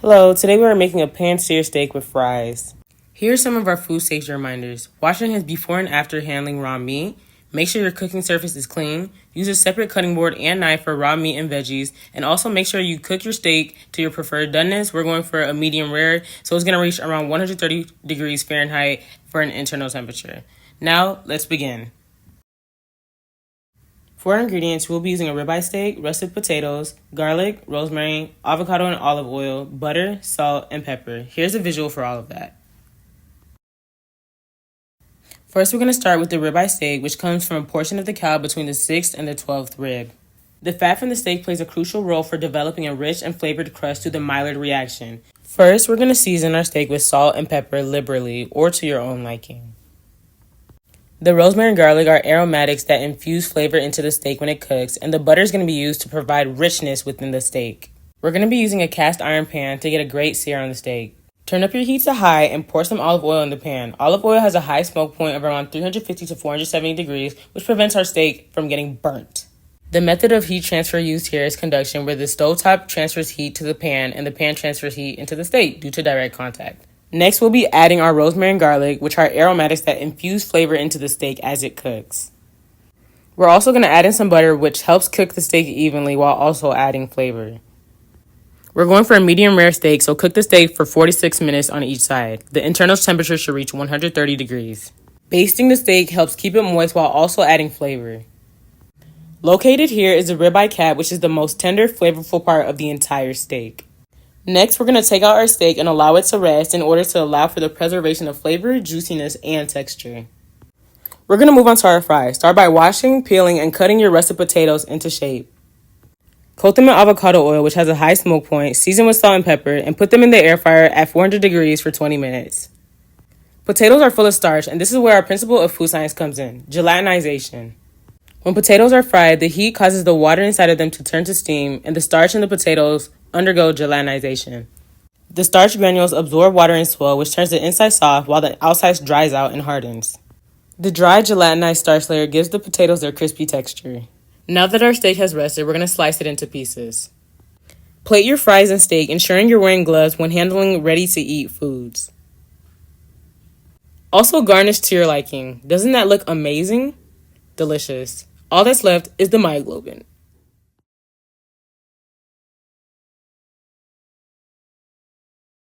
Hello, today we are making a pan-seared steak with fries. Here are some of our food safety reminders. Wash your hands before and after handling raw meat. Make sure your cooking surface is clean. Use a separate cutting board and knife for raw meat and veggies. And also make sure you cook your steak to your preferred doneness. We're going for a medium rare, so it's going to reach around 130 degrees Fahrenheit for an internal temperature. Now, let's begin. For our ingredients, we'll be using a ribeye steak, russet potatoes, garlic, rosemary, avocado and olive oil, butter, salt, and pepper. Here's a visual for all of that. First, we're going to start with the ribeye steak, which comes from a portion of the cow between the 6th and the 12th rib. The fat from the steak plays a crucial role for developing a rich and flavored crust through the Maillard reaction. First, we're going to season our steak with salt and pepper liberally or to your own liking. The rosemary and garlic are aromatics that infuse flavor into the steak when it cooks, and the butter is going to be used to provide richness within the steak. We're going to be using a cast iron pan to get a great sear on the steak. Turn up your heat to high and pour some olive oil in the pan. Olive oil has a high smoke point of around 350 to 470 degrees, which prevents our steak from getting burnt. The method of heat transfer used here is conduction, where the stovetop transfers heat to the pan and the pan transfers heat into the steak due to direct contact. Next, we'll be adding our rosemary and garlic, which are aromatics that infuse flavor into the steak as it cooks. We're also going to add in some butter, which helps cook the steak evenly while also adding flavor. We're going for a medium rare steak, so cook the steak for 46 minutes on each side. The internal temperature should reach 130 degrees. Basting the steak helps keep it moist while also adding flavor. Located here is the ribeye cap, which is the most tender, flavorful part of the entire steak. Next, we're going to take out our steak and allow it to rest in order to allow for the preservation of flavor, juiciness, and texture. We're going to move on to our fries. Start by washing, peeling, and cutting your russet potatoes into shape. Coat them in avocado oil, which has a high smoke point, season with salt and pepper, and put them in the air fryer at 400 degrees for 20 minutes. Potatoes are full of starch, and this is where our principle of food science comes in: gelatinization. When potatoes are fried, the heat causes the water inside of them to turn to steam, and the starch in the potatoes undergo gelatinization. The starch granules absorb water and swell, which turns the inside soft while the outside dries out and hardens. The dry gelatinized starch layer gives the potatoes their crispy texture. Now that our steak has rested, we're going to slice it into pieces. Plate your fries and steak, ensuring you're wearing gloves when handling ready-to-eat foods. Also garnish to your liking. Doesn't that look amazing? Delicious. All that's left is the myoglobin.